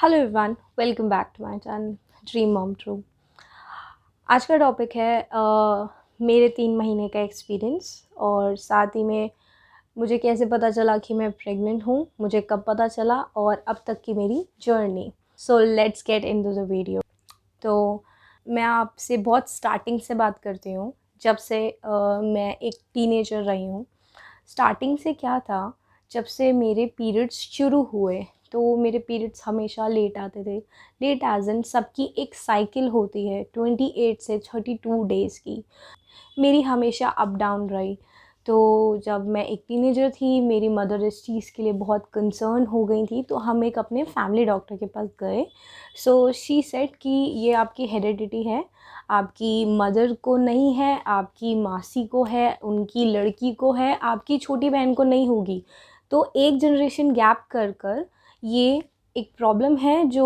Hello everyone, welcome back to my channel dream mom true. आज का topic है मेरे 3 महीने का एक्सपीरियंस और साथ ही में मुझे कैसे पता चला कि मैं प्रेग्नेंट हूँ, मुझे कब पता चला और अब तक की मेरी journey. So let's get into the video. तो मैं आपसे बहुत स्टार्टिंग से बात करती हूँ, जब से मैं एक टीनेजर रही हूँ। स्टार्टिंग से क्या था, जब से मेरे पीरियड्स शुरू हुए तो मेरे पीरियड्स हमेशा लेट आते थे। लेट एज इन सबकी एक साइकिल होती है 28 से 32 डेज़ की। मेरी हमेशा अप डाउन रही। तो जब मैं एक टीनेजर थी, मेरी मदर इस चीज़ के लिए बहुत कंसर्न हो गई थी, तो हम एक अपने फैमिली डॉक्टर के पास गए। सो शी सेड कि ये आपकी हेरिडिटी है, आपकी मदर को नहीं है, आपकी मासी को है, उनकी लड़की को है, आपकी छोटी बहन को नहीं होगी। तो एक जनरेशन गैप कर कर ये एक प्रॉब्लम है जो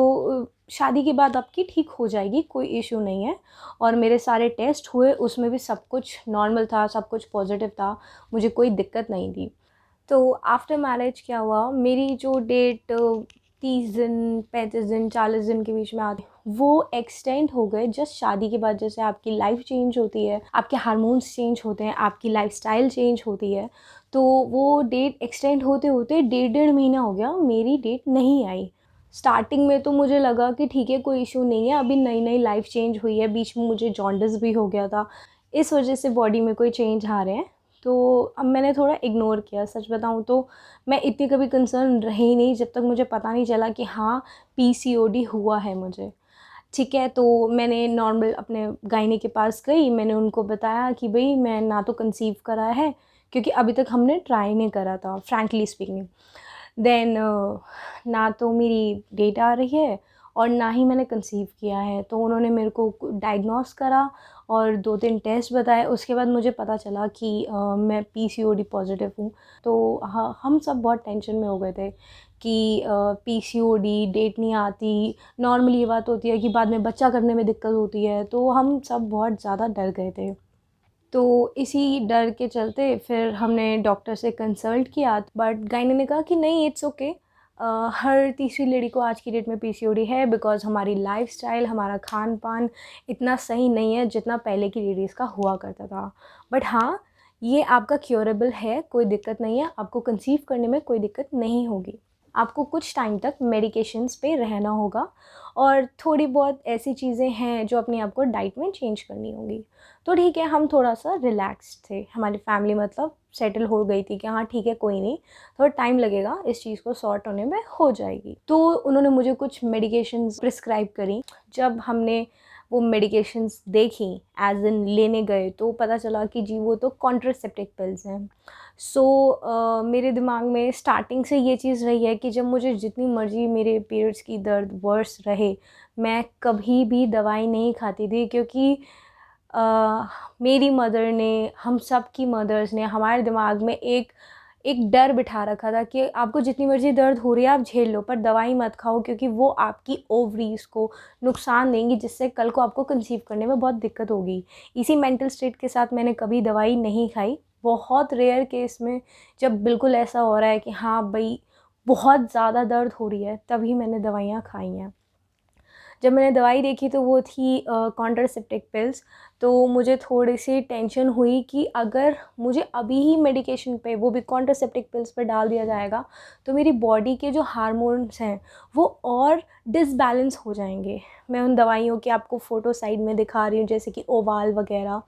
शादी के बाद आपकी ठीक हो जाएगी, कोई इशू नहीं है। और मेरे सारे टेस्ट हुए, उसमें भी सब कुछ नॉर्मल था, सब कुछ पॉजिटिव था, मुझे कोई दिक्कत नहीं थी। तो आफ्टर मैरिज क्या हुआ, मेरी जो डेट 30 दिन 35 दिन 40 दिन के बीच में आती, वो एक्सटेंड हो गए जस्ट शादी के बाद। जैसे आपकी लाइफ चेंज होती है, आपके हार्मोन्स चेंज होते हैं, आपकी लाइफस्टाइल चेंज होती है, तो वो डेट एक्सटेंड होते होते 1.5 महीना हो गया, मेरी डेट नहीं आई। स्टार्टिंग में तो मुझे लगा कि ठीक है, कोई इशू नहीं है, अभी नई नई लाइफ चेंज हुई है, बीच में मुझे जॉन्डिस भी हो गया था, इस वजह से बॉडी में कोई चेंज आ रहे हैं। तो अब मैंने थोड़ा इग्नोर किया। सच बताऊँ तो मैं इतनी कभी कंसर्न रही नहीं जब तक मुझे पता नहीं चला कि हाँ, पीसीओडी हुआ है मुझे। ठीक है, तो मैंने नॉर्मल अपने गायनी के पास गई, मैंने उनको बताया कि भई मैं ना तो कंसीव करा है, क्योंकि अभी तक हमने ट्राई नहीं करा था, फ्रैंकली स्पीकिंग। देन ना तो मेरी डेट आ रही है और ना ही मैंने कंसीव किया है। तो उन्होंने मेरे को डायग्नोस करा और 2-3 टेस्ट बताए। उसके बाद मुझे पता चला कि मैं पीसीओडी पॉजिटिव हूँ। तो हम सब बहुत टेंशन में हो गए थे कि पीसीओडी, डेट नहीं आती, नॉर्मली ये बात होती है कि बाद में बच्चा करने में दिक्कत होती है, तो हम सब बहुत ज़्यादा डर गए थे। तो इसी डर के चलते फिर हमने डॉक्टर से कंसल्ट किया, बट गायनी ने कहा कि नहीं, इट्स ओके। हर तीसरी लेडी को आज की डेट में पीसीओडी है, बिकॉज़ हमारी लाइफस्टाइल, हमारा खान पान इतना सही नहीं है जितना पहले की लेडीज़ का हुआ करता था। बट हाँ, ये आपका क्योरेबल है, कोई दिक्कत नहीं है, आपको कंसीव करने में कोई दिक्कत नहीं होगी। आपको कुछ टाइम तक मेडिकेशंस पे रहना होगा और थोड़ी बहुत ऐसी चीज़ें हैं जो अपने आप को डाइट में चेंज करनी होंगी। तो ठीक है, हम थोड़ा-सा रिलैक्स्ड थे। हमारी फैमिली मतलब सेटल हो गई थी कि हाँ ठीक है, कोई नहीं, थोड़ा टाइम लगेगा, इस चीज़ को सॉर्ट होने में, हो जाएगी। तो उन्होंने मुझे कुछ मेडिकेशंस प्रिस्क्राइब करी। जब हमने वो मेडिकेशंस देखी, एज़ इन लेने गए, तो पता चला कि जी वो तो कॉन्ट्रासेप्टिव पिल्स हैं। सो मेरे दिमाग में स्टार्टिंग से ये चीज़ रही है कि जब मुझे जितनी मर्ज़ी मेरे पीरियड्स की दर्द वर्स रहे, मैं कभी भी दवाई नहीं खाती थी, क्योंकि मेरी मदर ने, हम सब की मदर्स ने हमारे दिमाग में एक एक डर बिठा रखा था कि आपको जितनी मर्ज़ी दर्द हो रही है आप झेल लो, पर दवाई मत खाओ, क्योंकि वो आपकी ओवरीज़ को नुकसान देंगी, जिससे कल को आपको कंसीव करने में बहुत दिक्कत होगी। इसी मेंटल स्टेट के साथ मैंने कभी दवाई नहीं खाई। बहुत रेयर केस में जब बिल्कुल ऐसा हो रहा है कि हाँ भई, बहुत ज़्यादा दर्द हो रही है, तभी मैंने दवाइयाँ खाई हैं। जब मैंने दवाई देखी तो वो थी कॉन्ट्रासेप्टिव पिल्स। तो मुझे थोड़ी-सी टेंशन हुई कि अगर मुझे अभी ही मेडिकेशन पे, वो भी कॉन्ट्रासेप्टिव पिल्स पे डाल दिया जाएगा, तो मेरी बॉडी के जो हार्मोन्स हैं, वो और डिसबैलेंस हो जाएँगे। मैं उन दवाइयों की आपको फ़ोटो साइड में दिखा रही हूँ, जैसे कि ओवाल वग़ैरह।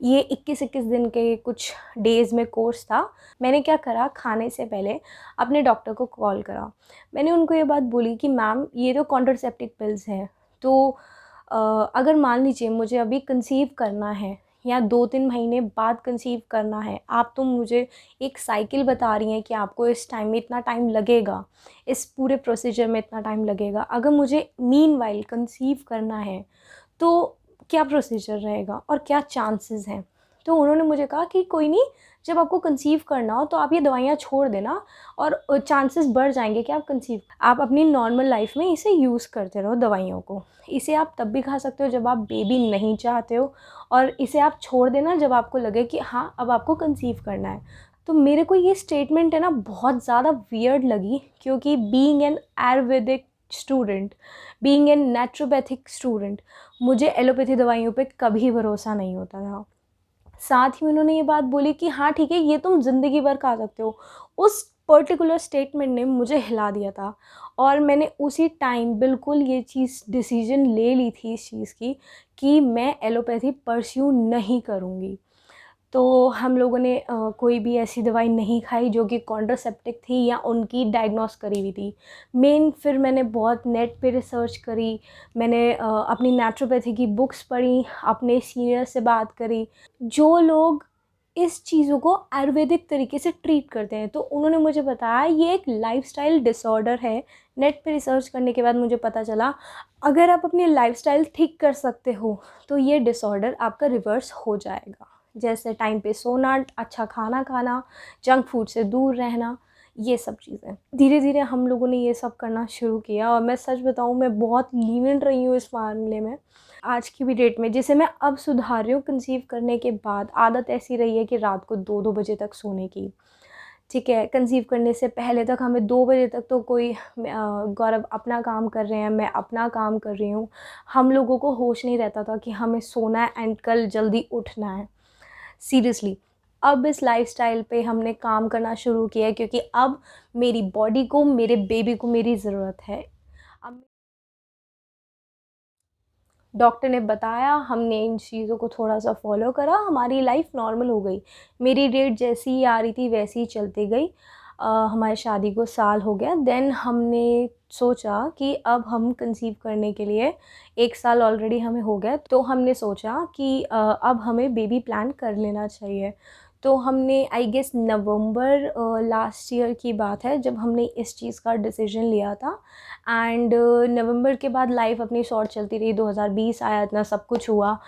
ये 21-21 दिन के कुछ डेज़ में कोर्स था। मैंने क्या करा, खाने से पहले अपने डॉक्टर को कॉल करा। मैंने उनको ये बात बोली कि मैम, ये तो कॉन्ट्रासेप्टिव पिल्स हैं, तो अगर मान लीजिए मुझे अभी कंसीव करना है या 2-3 महीने बाद कंसीव करना है, आप तो मुझे एक साइकिल बता रही हैं कि आपको इस टाइम में इतना टाइम लगेगा, इस पूरे प्रोसीजर में इतना टाइम लगेगा। अगर मुझे मीनवाइल कंसीव करना है, तो क्या प्रोसीजर रहेगा और क्या चांसेस हैं? तो उन्होंने मुझे कहा कि कोई नहीं, जब आपको कंसीव करना हो तो आप ये दवाइयाँ छोड़ देना और चांसेस बढ़ जाएँगे कि आप अपनी नॉर्मल लाइफ में इसे यूज़ करते रहो दवाइयों को। इसे आप तब भी खा सकते हो जब आप बेबी नहीं चाहते हो, और इसे आप छोड़ देना जब आपको लगे कि हाँ, अब आपको कंसीव करना है। तो मेरे को ये स्टेटमेंट है ना बहुत ज़्यादा वियर्ड लगी, क्योंकि being an Ayurvedic student, being a naturopathic student, मुझे एलोपैथी दवाइयों पे कभी भरोसा नहीं होता था। साथ ही उन्होंने ये बात बोली कि हाँ ठीक है, ये तुम ज़िंदगी भर खा सकते हो। उस पर्टिकुलर स्टेटमेंट ने मुझे हिला दिया था और मैंने उसी टाइम बिल्कुल ये चीज़ डिसीजन ले ली थी इस चीज़ की कि मैं एलोपैथी परस्यू नहीं करूँगी। तो हम लोगों ने कोई भी ऐसी दवाई नहीं खाई जो कि कॉन्ट्रासेप्टिव थी या उनकी डायग्नोस करी हुई थी। फिर मैंने बहुत नेट पे रिसर्च करी, मैंने अपनी नेचुरोपैथी की बुक्स पढ़ी, अपने सीनियर से बात करी, जो लोग इस चीज़ों को आयुर्वेदिक तरीके से ट्रीट करते हैं। तो उन्होंने मुझे बताया ये एक लाइफ़स्टाइल डिसऑर्डर है। नेट पे रिसर्च करने के बाद मुझे पता चला, अगर आप अपनी लाइफ़स्टाइल ठीक कर सकते हो, तो ये डिसऑर्डर आपका रिवर्स हो जाएगा। जैसे टाइम पे सोना, अच्छा खाना खाना, जंक फूड से दूर रहना, ये सब चीज़ें। धीरे धीरे हम लोगों ने ये सब करना शुरू किया और मैं सच बताऊँ, मैं बहुत लीनिएंट रही हूँ इस मामले में। आज की भी डेट में, जिसे मैं अब सुधार रही हूँ कंसीव करने के बाद, आदत ऐसी रही है कि रात को 2-2 बजे तक सोने की। ठीक है, कंसीव करने से पहले तक हमें 2 बजे तक तो कोई गौरव अपना काम कर रहे हैं, मैं अपना काम कर रही हूँ। हम लोगों को होश नहीं रहता था कि हमें सोना है एंड कल जल्दी उठना है। सीरियसली, अब इस लाइफ़स्टाइल पे हमने काम करना शुरू किया है क्योंकि अब मेरी बॉडी को, मेरे बेबी को मेरी ज़रूरत है। अब डॉक्टर ने बताया, हमने इन चीज़ों को थोड़ा-सा फ़ॉलो करा, हमारी लाइफ़ नॉर्मल हो गई। मेरी डेट जैसी ही आ रही थी वैसी ही चलती गई। हमारी शादी को साल हो गया। देन हमने सोचा कि अब हम कंसीव करने के लिए 1 साल ऑलरेडी हमें हो गया, तो हमने सोचा कि अब हमें बेबी प्लान कर लेना चाहिए। तो हमने I guess November last year की बात है जब हमने इस चीज़ का डिसीज़न लिया था। एंड नवंबर के बाद लाइफ अपनी शॉर्ट चलती रही, 2020 आया, इतना सब कुछ हुआ।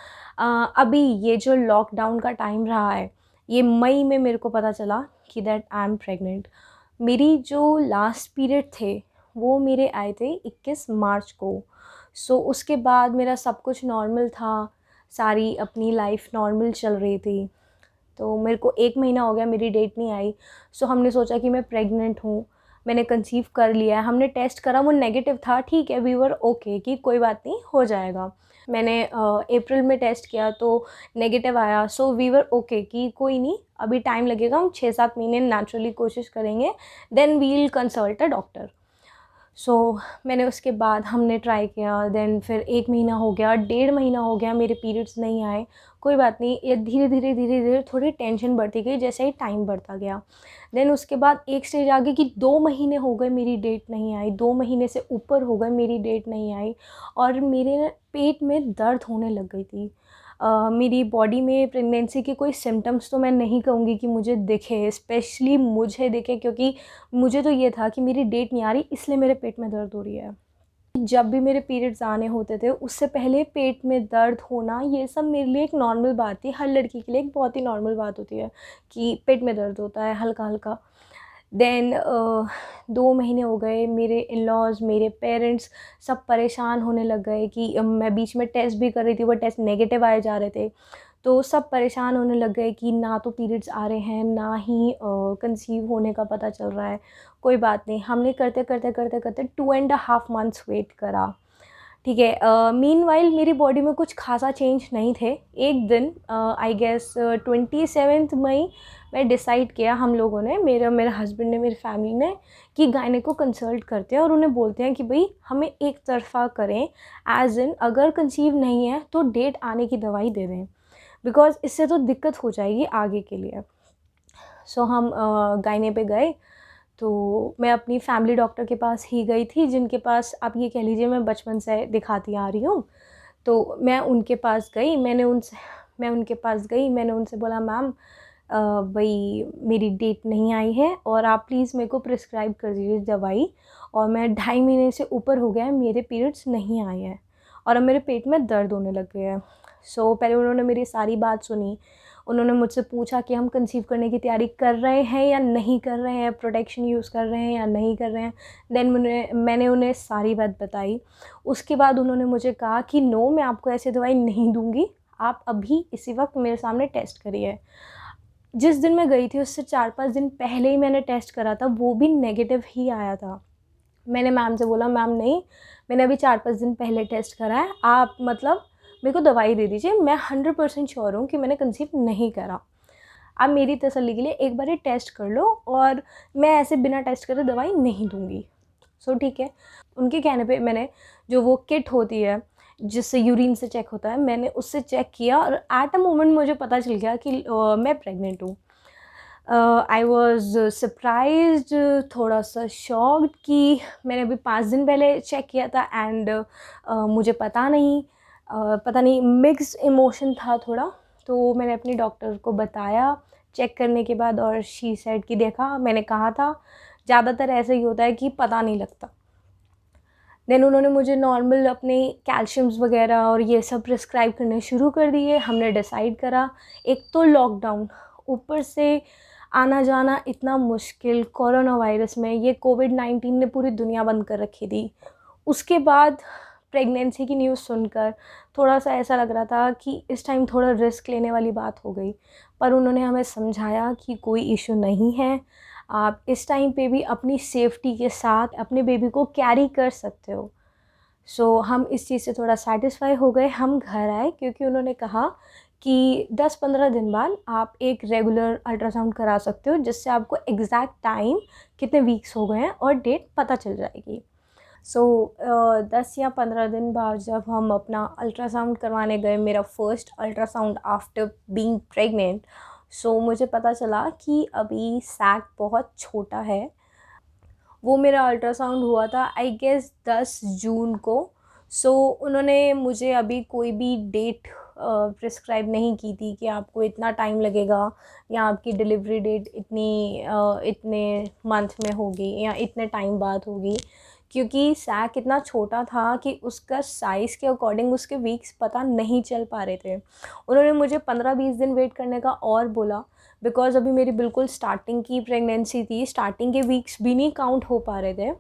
अभी ये जो लॉकडाउन का टाइम रहा है, ये मई में मेरे को पता चला कि दैट आई एम प्रेग्नेंट। मेरी जो लास्ट पीरियड थे वो मेरे आए थे 21 मार्च को। सो उसके बाद मेरा सब कुछ नॉर्मल था, सारी अपनी लाइफ नॉर्मल चल रही थी। तो मेरे को 1 महीना हो गया, मेरी डेट नहीं आई। सो हमने सोचा कि मैं प्रेग्नेंट हूँ, मैंने कंसीव कर लिया है। हमने टेस्ट करा, वो नेगेटिव था, ठीक है, वी वर ओके कि कोई बात नहीं, हो जाएगा। मैंने अप्रैल में टेस्ट किया तो नेगेटिव आया, सो वी वर ओके कि कोई नहीं, अभी टाइम लगेगा, हम 6-7 महीने नेचुरली कोशिश करेंगे, then we will consult a doctor. So मैंने उसके बाद हमने ट्राई किया, देन फिर 1 महीना हो गया, 1.5 महीना हो गया, मेरे पीरियड्स नहीं आए। कोई बात नहीं, ये धीरे-धीरे थोड़ी टेंशन बढ़ती गई जैसे ही टाइम बढ़ता गया। देन उसके बाद एक स्टेज आ गई कि 2 महीने हो गए मेरी डेट नहीं आई, 2 महीने से ऊपर हो गए मेरी डेट नहीं आई और मेरे ना पेट में दर्द होने लग गई थी। मेरी बॉडी में प्रेगनेंसी के कोई सिम्पटम्स तो मैं नहीं कहूँगी कि मुझे दिखे, स्पेशली मुझे दिखे, क्योंकि मुझे तो ये था कि मेरी डेट नहीं आ रही इसलिए मेरे पेट में दर्द हो रही है। जब भी मेरे पीरियड्स आने होते थे उससे पहले पेट में दर्द होना, ये सब मेरे लिए एक नॉर्मल बात थी। हर लड़की के लिए एक बहुत ही नॉर्मल बात होती है कि पेट में दर्द होता है हल्का-हल्का। देन 2 महीने हो गए, मेरे इन-लॉज़, मेरे पेरेंट्स सब परेशान होने लग गए कि मैं बीच में टेस्ट भी कर रही थी, वो टेस्ट नेगेटिव आए जा रहे थे। तो सब परेशान होने लग गए कि ना तो पीरियड्स आ रहे हैं, ना ही कंसीव होने का पता चल रहा है। कोई बात नहीं, हमने करते 2 and a half months wait करा। ठीक है, मीनवाइल मेरी बॉडी में कुछ ख़ासा चेंज नहीं थे। एक दिन आई गेस 27 मई में डिसाइड किया हम लोगों ने, मेरे मेरे हस्बैंड ने, मेरी फैमिली ने, कि गायने को कंसल्ट करते हैं और उन्हें बोलते हैं कि भई हमें एक तरफ़ा करें, ऐज़ इन अगर कंसीव नहीं है तो डेट आने की दवाई दे दें, बिकॉज़ इससे तो दिक्कत हो जाएगी आगे के लिए। सो हम गायने पे गए। तो मैं अपनी फैमिली डॉक्टर के पास ही गई थी, जिनके पास आप ये कह लीजिए मैं बचपन से दिखाती आ रही हूँ। तो मैं उनके पास गई, मैंने उनसे बोला, मैम भई मेरी डेट नहीं आई है और आप प्लीज़ मेरे को प्रिस्क्राइब कर दीजिए दवाई, और मैं 2.5 महीने से ऊपर हो गया है, मेरे पीरियड्स नहीं आए हैं और अब मेरे पेट में दर्द होने लग गया है। सो पहले उन्होंने मेरी सारी बात सुनी। उन्होंने मुझसे पूछा कि हम कंसीव करने की तैयारी कर रहे हैं या नहीं कर रहे हैं, प्रोटेक्शन यूज़ कर रहे हैं या नहीं कर रहे हैं। देन मैंने उन्हें सारी बात बताई। उसके बाद उन्होंने मुझे कहा कि नो, मैं आपको ऐसी दवाई नहीं दूँगी, आप अभी इसी वक्त मेरे सामने टेस्ट करिए। जिस दिन मैं गई थी उससे 4-5 दिन पहले ही मैंने टेस्ट करा था, वो भी नेगेटिव ही आया था। मैंने मैम से बोला, मैम नहीं, मैंने अभी 4-5 दिन पहले टेस्ट करा है, आप मतलब मेरे को दवाई दे दीजिए, मैं 100% श्योर हूँ कि मैंने कंसीव नहीं करा। आप मेरी तसल्ली के लिए एक बार टेस्ट कर लो, और मैं ऐसे बिना टेस्ट करे दवाई नहीं दूँगी। सो ठीक है, उनके कहने पे मैंने जो वो किट होती है जिससे यूरिन से चेक होता है, मैंने उससे चेक किया और एट अ मोमेंट मुझे पता चल गया कि मैं प्रेग्नेंट हूँ। आई वॉज़ सरप्राइज्ड, थोड़ा सा शॉक्ड कि मैंने अभी 5 दिन पहले चेक किया था एंड मुझे पता नहीं मिक्स्ड इमोशन था थोड़ा। तो मैंने अपनी डॉक्टर को बताया चेक करने के बाद, और शी सेड कि देखा, मैंने कहा था ज़्यादातर ऐसा ही होता है कि पता नहीं लगता। देन उन्होंने मुझे नॉर्मल अपने कैल्शियम्स वगैरह और ये सब प्रिस्क्राइब करने शुरू कर दिए। हमने डिसाइड करा, एक तो लॉकडाउन, ऊपर से आना जाना इतना मुश्किल, कोरोना वायरस में, ये कोविड-19 ने पूरी दुनिया बंद कर रखी थी। उसके बाद प्रेगनेंसी की न्यूज़ सुनकर थोड़ा-सा ऐसा लग रहा था कि इस टाइम थोड़ा रिस्क लेने वाली बात हो गई। पर उन्होंने हमें समझाया कि कोई इश्यू नहीं है, आप इस टाइम पे भी अपनी सेफ्टी के साथ अपने बेबी को कैरी कर सकते हो। सो हम इस चीज़ से थोड़ा सैटिस्फाई हो गए, हम घर आए, क्योंकि उन्होंने कहा कि 10-15 दिन बाद आप एक रेगुलर अल्ट्रासाउंड करा सकते हो, जिससे आपको एग्जैक्ट टाइम कितने वीक्स हो गए हैं और डेट पता चल जाएगी। सो 10 या 15 दिन बाद जब हम अपना अल्ट्रासाउंड करवाने गए, मेरा first ultrasound after being pregnant, so मुझे पता चला कि अभी सैक बहुत छोटा है। वो मेरा अल्ट्रासाउंड हुआ था आई गेस 10 जून को। सो उन्होंने मुझे अभी कोई भी डेट प्रिस्क्राइब नहीं की थी कि आपको इतना टाइम लगेगा, या आपकी डिलीवरी डेट इतने मंथ में होगी या इतने टाइम बाद होगी, क्योंकि सैक इतना छोटा था कि उसका साइज़ के अकॉर्डिंग उसके वीक्स पता नहीं चल पा रहे थे। उन्होंने मुझे 15-20 दिन वेट करने का और बोला, बिकॉज़ अभी मेरी बिल्कुल स्टार्टिंग की प्रेगनेंसी थी, स्टार्टिंग के वीक्स भी नहीं काउंट हो पा रहे थे।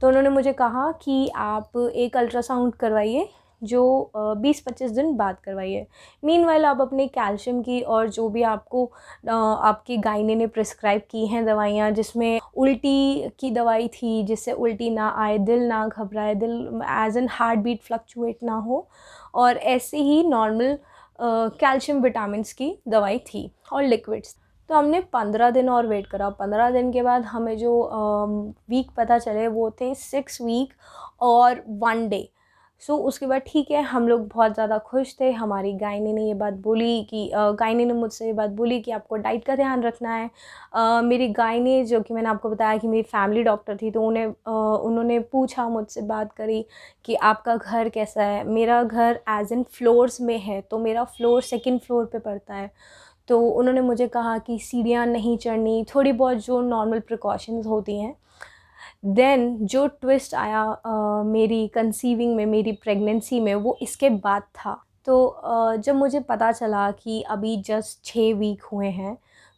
तो उन्होंने मुझे कहा कि आप एक अल्ट्रासाउंड करवाइए, जो 20-25 दिन बाद करवाइए। मीनवाइल आप अपने कैल्शियम की और जो भी आपको आपकी गाइनी ने प्रिस्क्राइब की हैं दवाइयाँ, जिसमें उल्टी की दवाई थी, जिससे उल्टी ना आए, दिल ना घबराए, दिल as in heart beat fluctuate ना हो, और ऐसे ही नॉर्मल कैल्शियम विटामिन्स की दवाई थी और लिक्विड्स। तो हमने 15 दिन और वेट करा। 15 दिन के बाद हमें जो वीक पता चले वो थे 6 वीक और 1 डे। सो उसके बाद ठीक है, हम लोग बहुत ज़्यादा खुश थे। हमारी गायनी ने ये बात बोली कि गायनी ने मुझसे ये बात बोली कि आपको डाइट का ध्यान रखना है। मेरी गायनी, जो कि मैंने आपको बताया कि मेरी फैमिली डॉक्टर थी, तो उन्होंने पूछा, मुझसे बात करी कि आपका घर कैसा है। मेरा घर एज़ इन फ्लोर्स में है, तो मेरा फ्लोर 2nd फ्लोर पे पड़ता है। तो उन्होंने मुझे कहा कि सीढ़ियाँ नहीं चढ़नी, थोड़ी बहुत जो नॉर्मल प्रिकॉशंस होती हैं। देन जो ट्विस्ट आया मेरी कंसीविंग में, मेरी प्रेगनेंसी में, वो इसके बाद था। तो जब मुझे पता चला कि अभी जस्ट 6 वीक हुए हैं,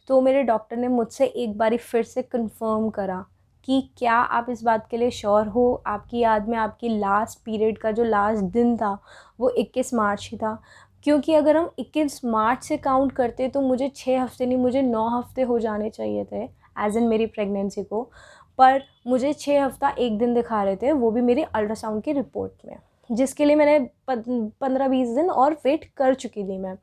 तो मेरे डॉक्टर ने मुझसे एक बारी फिर से कन्फर्म करा कि क्या आप इस बात के लिए श्योर हो, आपकी याद में आपकी लास्ट पीरियड का जो लास्ट दिन था वो 21 मार्च ही था। क्योंकि अगर हम 21 मार्च से काउंट करते तो मुझे 6 हफ़्ते नहीं, मुझे 9 हफ़्ते हो जाने चाहिए थे एज़ इन मेरी प्रेगनेंसी को। पर मुझे 6 हफ़्ता 1 दिन दिखा रहे थे, वो भी मेरी अल्ट्रासाउंड की रिपोर्ट में, जिसके लिए मैंने 15-20 दिन और वेट कर चुकी थी मैं।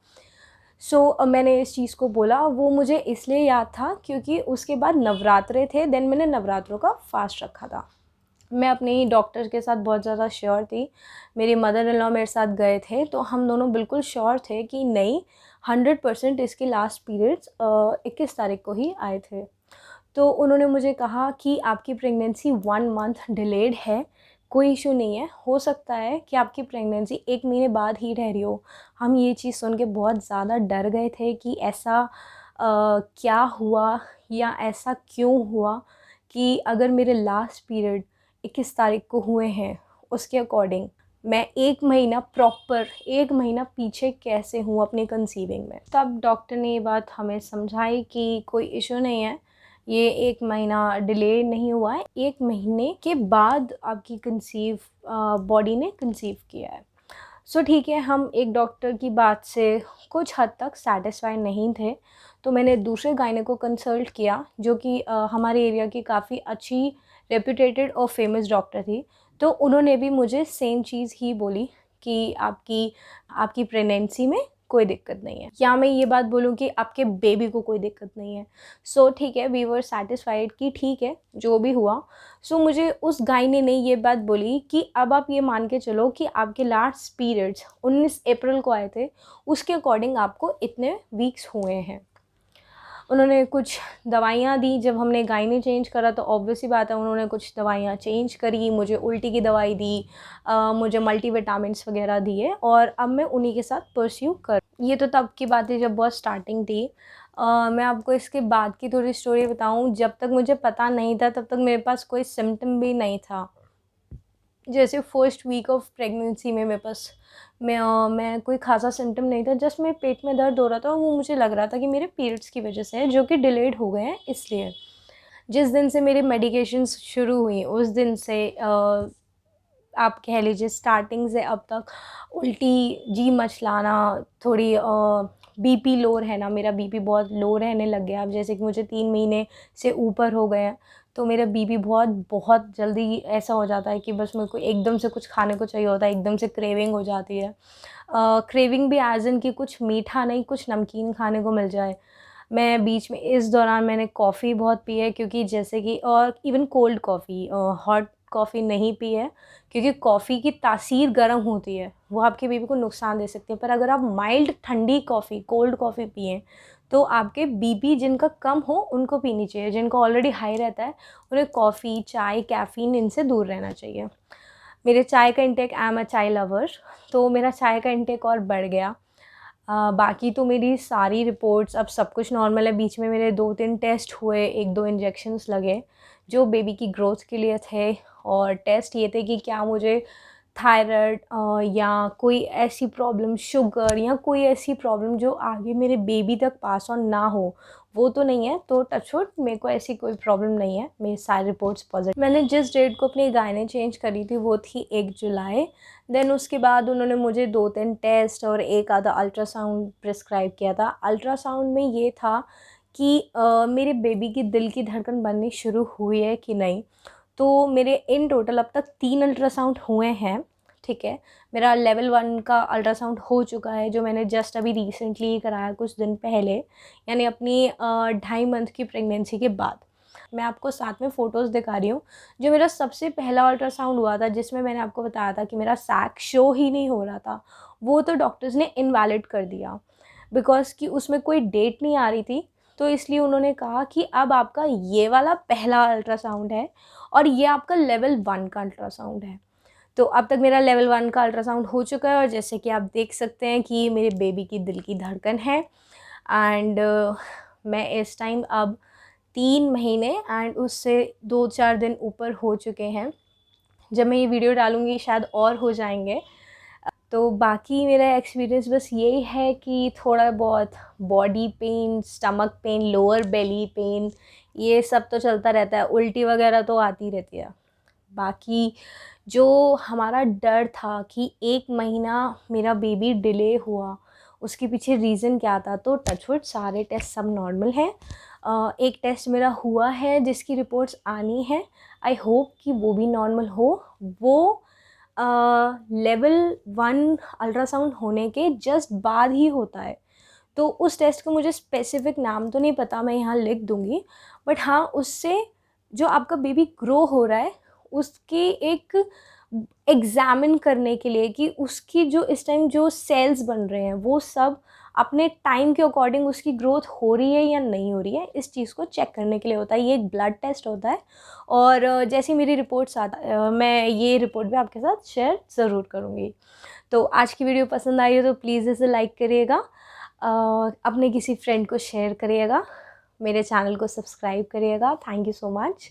सो मैंने इस चीज़ को बोला, वो मुझे इसलिए याद था क्योंकि उसके बाद नवरात्रे थे, देन मैंने नवरात्रों का फ़ास्ट रखा था। मैं अपने ही डॉक्टर के साथ बहुत ज़्यादा श्योर थी। मेरी मदर इन लॉ मेरे साथ गए थे, तो हम दोनों बिल्कुल श्योर थे कि नहीं, 100% इसके लास्ट पीरियड्स 21 तारीख को ही आए थे। तो उन्होंने मुझे कहा कि आपकी प्रेगनेंसी 1 मंथ डिलेड है, कोई इश्यू नहीं है, हो सकता है कि आपकी प्रेगनेंसी 1 महीने बाद ही रह रही हो। हम ये चीज़ सुन के बहुत ज़्यादा डर गए थे कि ऐसा क्या हुआ या ऐसा क्यों हुआ कि अगर मेरे लास्ट पीरियड 21 तारीख को हुए हैं, उसके अकॉर्डिंग मैं 1 महीना प्रॉपर 1 महीना पीछे कैसे हूँ अपनी कंसीविंग में। तब डॉक्टर ने ये बात हमें समझाई कि कोई इश्यू नहीं है, ये 1 महीना डिले नहीं हुआ है, 1 महीने के बाद आपकी बॉडी ने कंसीव किया है। सो ठीक है, हम एक डॉक्टर की बात से कुछ हद तक सैटिस्फाई नहीं थे, तो मैंने दूसरे गायने को कंसल्ट किया, जो कि हमारे एरिया की काफ़ी अच्छी रेप्यूटेटेड और फेमस डॉक्टर थी, तो उन्होंने भी मुझे सेम चीज़ ही बोली कि आपकी आपकी प्रेगनेंसी में कोई दिक्कत नहीं है, या मैं ये बात बोलूँ कि आपके बेबी को कोई दिक्कत नहीं है। सो ठीक है, वी वर सैटिस्फाइड कि ठीक है जो भी हुआ। सो मुझे उस गाइनी ने ये बात बोली कि अब आप ये मान के चलो कि आपके लास्ट पीरियड्स 19 अप्रैल को आए थे, उसके अकॉर्डिंग आपको इतने वीक्स हुए हैं। उन्होंने कुछ दवाइयाँ दी। जब हमने गाइनी चेंज करा तो ऑब्वियस ही बात है, उन्होंने कुछ दवाइयाँ चेंज करी, मुझे उल्टी की दवाई दी, मुझे मल्टीविटामिन्स वगैरह दिए, और अब मैं उन्हीं के साथ परस्यू कर। ये तो तब की बात है जब बहुत स्टार्टिंग थी। मैं आपको इसके बाद की थोड़ी स्टोरी बताऊँ। जब तक मुझे पता नहीं था तब तक मेरे पास कोई सिम्टम भी नहीं था। जैसे फर्स्ट वीक ऑफ प्रेगनेंसी में मेरे पास मैं कोई ख़ासा सिम्टम नहीं था, जस्ट मेरे पेट में दर्द हो रहा था, और वो मुझे लग रहा था कि मेरे पीरियड्स की वजह से है, जो कि डिलेड हो गए हैं इसलिए। जिस दिन से मेरी मेडिकेशंस शुरू हुई उस दिन से आप कह लीजिए स्टार्टिंग से अब तक उल्टी, जी मचलाना, थोड़ी बीपी लो रहना, मेरा बीपी बहुत लो रहने लग गया। अब जैसे कि मुझे 3 महीने से ऊपर हो गए हैं, तो मेरा बीपी बहुत बहुत जल्दी ऐसा हो जाता है कि बस मेरे को एकदम से कुछ खाने को चाहिए होता है, एकदम से क्रेविंग हो जाती है। क्रेविंग भी एज़ इन कि कुछ मीठा नहीं, कुछ नमकीन खाने को मिल जाए। मैं बीच में इस दौरान मैंने कॉफ़ी बहुत पी है, क्योंकि जैसे कि, और even cold coffee, hot coffee नहीं पी है, क्योंकि कॉफ़ी की तासीर गर्म होती है, वो आपके बेबी को नुकसान दे सकती है। पर अगर आप माइल्ड ठंडी कॉफ़ी, कोल्ड कॉफ़ी पिएँ, तो आपके बीपी जिनका कम हो उनको पीनी चाहिए, जिनका ऑलरेडी हाई रहता है उन्हें कॉफ़ी, चाय, कैफ़ीन इनसे दूर रहना चाहिए। मेरे चाय का इंटेक, आई एम अ चाय लवर, तो मेरा चाय का इंटेक और बढ़ गया। बाकी तो मेरी सारी रिपोर्ट्स, अब सब कुछ नॉर्मल है। बीच में मेरे 2-3 टेस्ट हुए, 1-2 इंजेक्शंस लगे, जो बेबी की ग्रोथ के लिए थे, और टेस्ट ये थे कि क्या मुझे थायराइड या कोई ऐसी प्रॉब्लम, शुगर या कोई ऐसी प्रॉब्लम जो आगे मेरे बेबी तक पास ऑन ना हो, वो तो नहीं है। तो टच वुड, मेरे को ऐसी कोई प्रॉब्लम नहीं है, मेरी सारी रिपोर्ट्स पॉजिटिव। मैंने जिस डेट को अपनी गायने चेंज करी थी वो थी 1 जुलाई। देन उसके बाद उन्होंने मुझे 2-3 टेस्ट और एक आधा अल्ट्रासाउंड प्रिस्क्राइब किया था। अल्ट्रासाउंड में ये था कि मेरे बेबी की दिल की धड़कन बननी शुरू हुई है कि नहीं। तो मेरे इन टोटल अब तक 3 अल्ट्रासाउंड हुए हैं, ठीक है। मेरा लेवल 1 का अल्ट्रासाउंड हो चुका है, जो मैंने जस्ट अभी रिसेंटली कराया कुछ दिन पहले, यानी अपनी 2.5 मंथ की प्रेगनेंसी के बाद। मैं आपको साथ में फ़ोटोज़ दिखा रही हूँ। जो मेरा सबसे पहला अल्ट्रासाउंड हुआ था, जिसमें मैंने आपको बताया था कि मेरा सैक शो ही नहीं हो रहा था, वो तो डॉक्टर्स ने इनवैलिड कर दिया, बिकॉज़ कि उसमें कोई डेट नहीं आ रही थी। तो इसलिए उन्होंने कहा कि अब आपका ये वाला पहला अल्ट्रासाउंड है, और ये आपका लेवल 1 का अल्ट्रासाउंड है। तो अब तक मेरा लेवल 1 का अल्ट्रासाउंड हो चुका है, और जैसे कि आप देख सकते हैं कि मेरे बेबी की दिल की धड़कन है। एंड मैं इस टाइम अब 3 महीने एंड उससे 2-4 दिन ऊपर हो चुके हैं। जब मैं ये वीडियो डालूँगी शायद और हो जाएँगे। तो बाकी मेरा एक्सपीरियंस बस यही है कि थोड़ा बहुत body pain, stomach pain, lower belly pain, ये सब तो चलता रहता है। उल्टी वगैरह तो आती रहती है। बाकी जो हमारा डर था कि 1 महीना मेरा बेबी डिले हुआ, उसके पीछे रीज़न क्या था, तो टच वुड सारे टेस्ट सब नॉर्मल हैं। एक टेस्ट मेरा हुआ है जिसकी रिपोर्ट्स आनी है, आई होप कि वो भी नॉर्मल हो। वो लेवल 1 अल्ट्रासाउंड होने के जस्ट बाद ही होता है। तो उस टेस्ट का मुझे स्पेसिफ़िक नाम तो नहीं पता, मैं यहाँ लिख दूँगी। बट हाँ, उससे जो आपका बेबी ग्रो हो रहा है, उसके एक एग्ज़ामिन करने के लिए कि उसकी जो इस टाइम जो सेल्स बन रहे हैं, वो सब अपने टाइम के अकॉर्डिंग उसकी ग्रोथ हो रही है या नहीं हो रही है, इस चीज़ को चेक करने के लिए होता है। ये एक ब्लड टेस्ट होता है, और जैसी मेरी रिपोर्ट्स मैं ये रिपोर्ट भी आपके साथ शेयर ज़रूर करूँगी। तो आज की वीडियो पसंद आई हो तो प्लीज़ इसे लाइक करिएगा, अपने किसी फ्रेंड को शेयर करिएगा, मेरे चैनल को सब्सक्राइब करिएगा। Thank you so much.